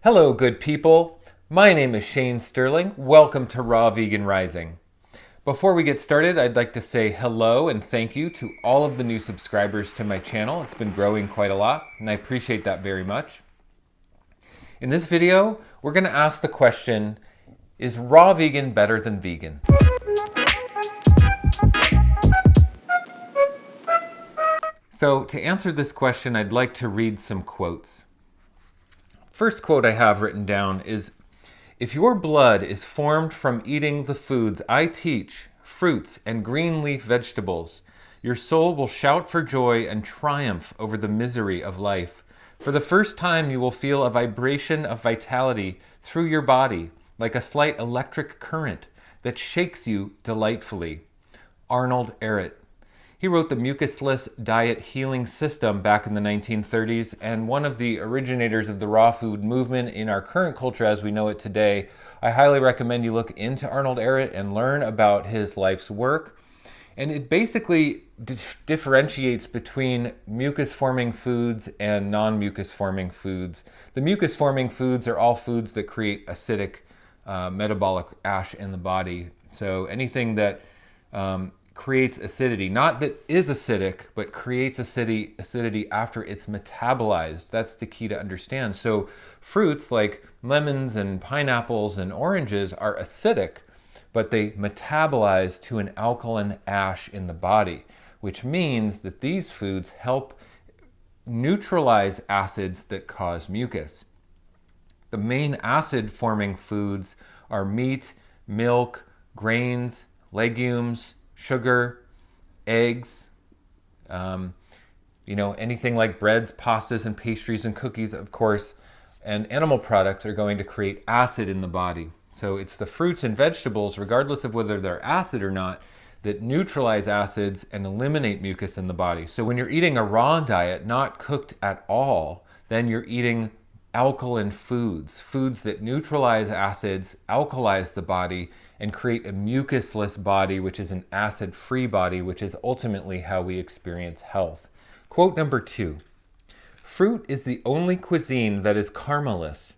Hello, good people. My name is Shanesterling. Welcome to Raw Vegan Rising. Before we get started, I'd like to say hello and thank you to all of the new subscribers to my channel. It's been growing quite a lot, and I appreciate that very much. In this video, we're going to ask the question, is raw vegan better than vegan? So to answer this question, I'd like to read some quotes. First quote I have written down is, "If your blood is formed from eating the foods I teach, fruits and green leaf vegetables, your soul will shout for joy and triumph over the misery of life. For the first time you will feel a vibration of vitality through your body, like a slight electric current that shakes you delightfully." Arnold, Ehret. He wrote the mucusless diet healing system back in the 1930s, and one of the originators of the raw food movement in our current culture as we know it today. I highly recommend you look into Arnold Ehret and learn about his life's work. And it basically differentiates between mucus-forming foods and non-mucus forming foods. The mucus-forming foods are all foods that create acidic metabolic ash in the body. So anything that creates acidity, not that is acidic, but creates acidity after it's metabolized. That's the key to understand. So fruits like lemons and pineapples and oranges are acidic, but they metabolize to an alkaline ash in the body, which means that these foods help neutralize acids that cause mucus. The main acid-forming foods are meat, milk, grains, legumes, sugar, eggs, anything like breads, pastas, and pastries and cookies, of course, and animal products are going to create acid in the body. So it's the fruits and vegetables, regardless of whether they're acid or not, that neutralize acids and eliminate mucus in the body. So when you're eating a raw diet, not cooked at all, then you're eating alkaline foods, foods that neutralize acids, alkalize the body, and create a mucusless body, which is an acid-free body, which is ultimately how we experience health. Quote number 2, "Fruit is the only cuisine that is karmaless.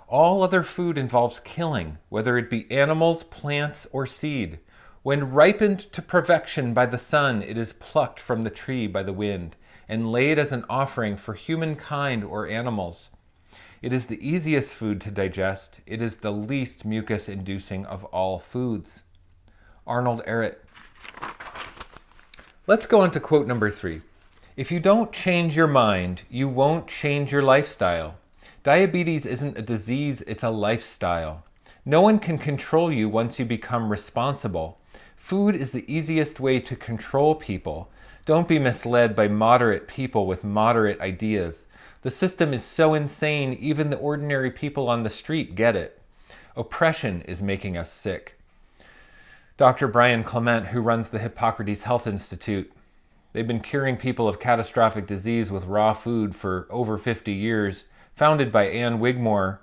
All other food involves killing, whether it be animals, plants, or seed. When ripened to perfection by the sun, it is plucked from the tree by the wind and laid as an offering for humankind or animals. It is the easiest food to digest. It is the least mucus-inducing of all foods." Arnold Ehret. Let's go on to quote number 3. "If you don't change your mind, you won't change your lifestyle. Diabetes isn't a disease, it's a lifestyle. No one can control you once you become responsible. Food is the easiest way to control people. Don't be misled by moderate people with moderate ideas. The system is so insane, even the ordinary people on the street get it. Oppression is making us sick." Dr. Brian Clement, who runs the Hippocrates Health Institute, they've been curing people of catastrophic disease with raw food for over 50 years, founded by Wigmore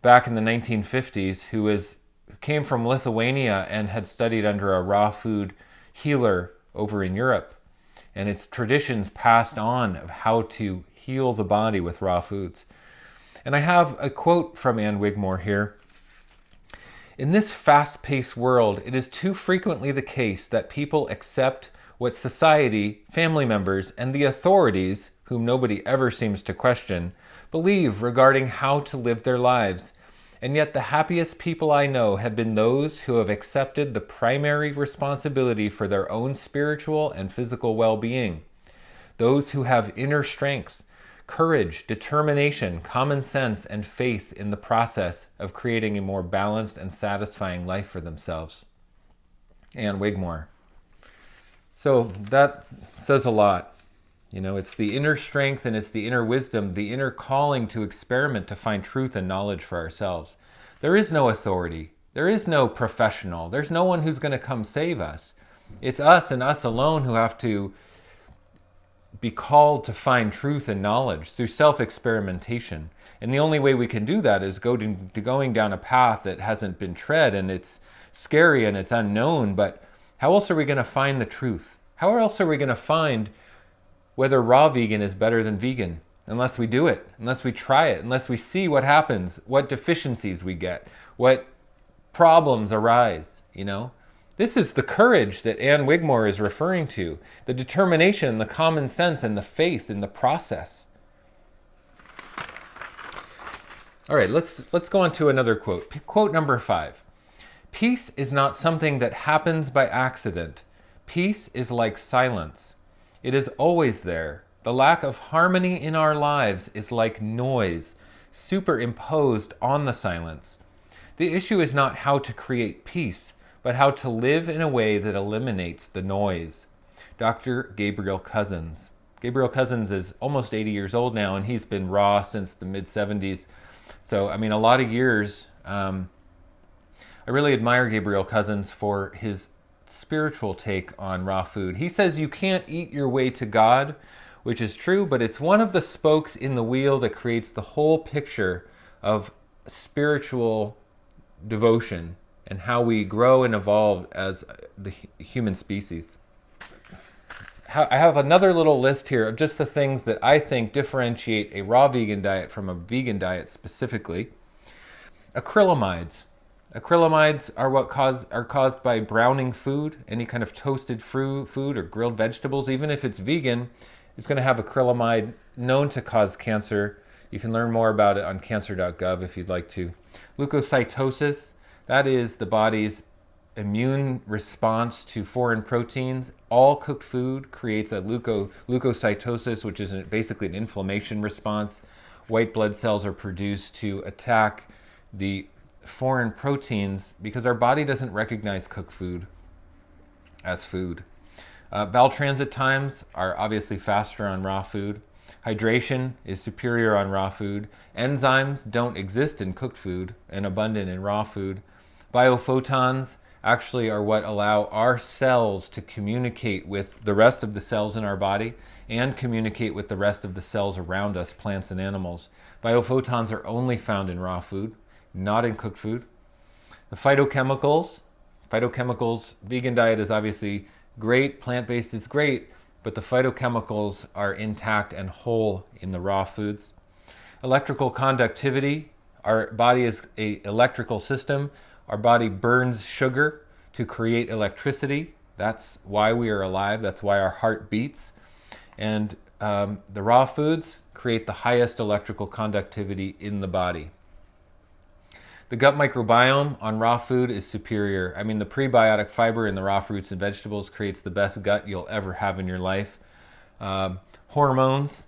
back in the 1950s, who came from Lithuania and had studied under a raw food healer over in Europe. And it's traditions passed on of how to heal the body with raw foods. And I have a quote from Wigmore here. "In this fast-paced world, it is too frequently the case that people accept what society, family members, and the authorities, whom nobody ever seems to question, believe regarding how to live their lives. And yet the happiest people I know have been those who have accepted the primary responsibility for their own spiritual and physical well-being. Those who have inner strength, courage, determination, common sense, and faith in the process of creating a more balanced and satisfying life for themselves." Wigmore. So that says a lot. It's the inner strength and it's the inner wisdom, the inner calling to experiment to find truth and knowledge for ourselves. There is no authority. There is no professional. There's no one who's going to come save us. It's us and us alone who have to be called to find truth and knowledge through self-experimentation. And the only way we can do that is going down a path that hasn't been tread, and it's scary and it's unknown, but how else are we going to find the truth? How else are we going to find whether raw vegan is better than vegan? unless we do it, unless we try it, unless we see what happens, what deficiencies we get, what problems arise, you know? This is the courage that Anne Wigmore is referring to, the determination, the common sense, and the faith in the process. All right, let's go on to another quote. Quote number 5. Peace is not something that happens by accident. Peace is like silence. It is always there. The lack of harmony in our lives is like noise superimposed on the silence. The issue is not how to create peace, but how to live in a way that eliminates the noise. Dr. Gabriel Cousens. Gabriel Cousens is almost 80 years old now, and he's been raw since the mid-70s. So, I mean, a lot of years. I really admire Gabriel Cousens for his spiritual take on raw food. He says you can't eat your way to God, which is true, but it's one of the spokes in the wheel that creates the whole picture of spiritual devotion and how we grow and evolve as the human species. I have another little list here of just the things that I think differentiate a raw vegan diet from a vegan diet specifically. Acrylamides. Acrylamides are caused by browning food, any kind of toasted food or grilled vegetables. Even if it's vegan, it's going to have acrylamide known to cause cancer. You can learn more about it on cancer.gov if you'd like to. Leukocytosis, that is the body's immune response to foreign proteins. All cooked food creates a leukocytosis, which is basically an inflammation response. White blood cells are produced to attack the foreign proteins because our body doesn't recognize cooked food as food. Bowel transit times are obviously faster on raw food. Hydration is superior on raw food. Enzymes don't exist in cooked food and abundant in raw food. Biophotons actually are what allow our cells to communicate with the rest of the cells in our body and communicate with the rest of the cells around us, plants and animals. Biophotons are only found in raw food, not in cooked food. The phytochemicals, vegan diet is obviously great, plant-based is great, but the phytochemicals are intact and whole in the raw foods. Electrical conductivity, our body is an electrical system. Our body burns sugar to create electricity. That's why we are alive. That's why our heart beats. And the raw foods create the highest electrical conductivity in the body. The gut microbiome on raw food is superior. I mean, the prebiotic fiber in the raw fruits and vegetables creates the best gut you'll ever have in your life. Hormones,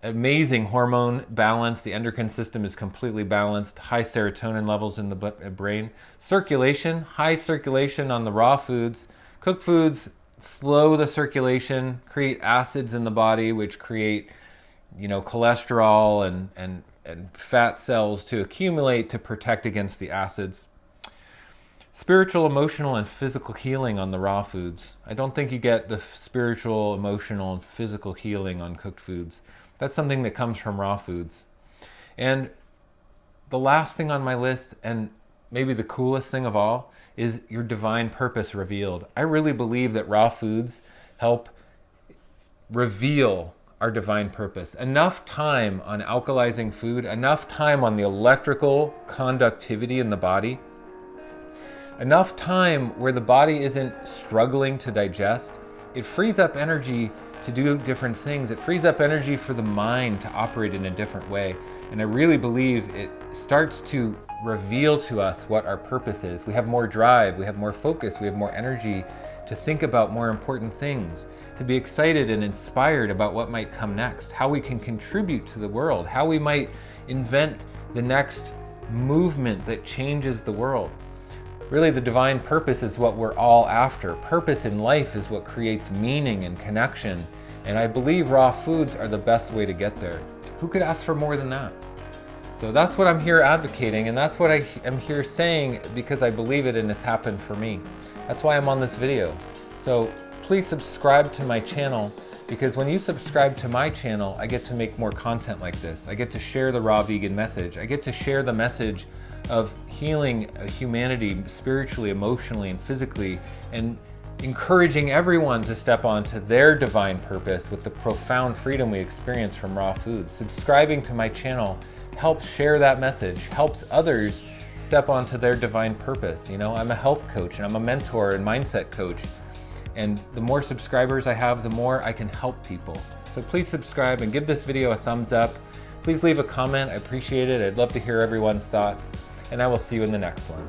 amazing hormone balance. The endocrine system is completely balanced. High serotonin levels in the brain. Circulation, high circulation on the raw foods. Cooked foods slow the circulation, create acids in the body, which create, cholesterol and fat cells to accumulate to protect against the acids. Spiritual, emotional, and physical healing on the raw foods. I don't think you get the spiritual, emotional, and physical healing on cooked foods. That's something that comes from raw foods. And the last thing on my list, and maybe the coolest thing of all, is your divine purpose revealed. I really believe that raw foods help reveal our divine purpose. Enough time on alkalizing food, enough time on the electrical conductivity in the body, enough time where the body isn't struggling to digest. It frees up energy to do different things. It frees up energy for the mind to operate in a different way. And I really believe it starts to reveal to us what our purpose is. We have more drive, we have more focus, we have more energy to think about more important things, to be excited and inspired about what might come next, how we can contribute to the world, how we might invent the next movement that changes the world. Really, the divine purpose is what we're all after. Purpose in life is what creates meaning and connection. And I believe raw foods are the best way to get there. Who could ask for more than that? So that's what I'm here advocating, and that's what I am here saying because I believe it and it's happened for me. That's why I'm on this video. So please subscribe to my channel, because when you subscribe to my channel, I get to make more content like this. I get to share the raw vegan message. I get to share the message of healing humanity spiritually, emotionally, and physically, and encouraging everyone to step onto their divine purpose with the profound freedom we experience from raw foods. Subscribing to my channel helps share that message, helps others step onto their divine purpose. You know, I'm a health coach and I'm a mentor and mindset coach. And the more subscribers I have, the more I can help people. So please subscribe and give this video a thumbs up. Please leave a comment, I appreciate it. I'd love to hear everyone's thoughts, and I will see you in the next one.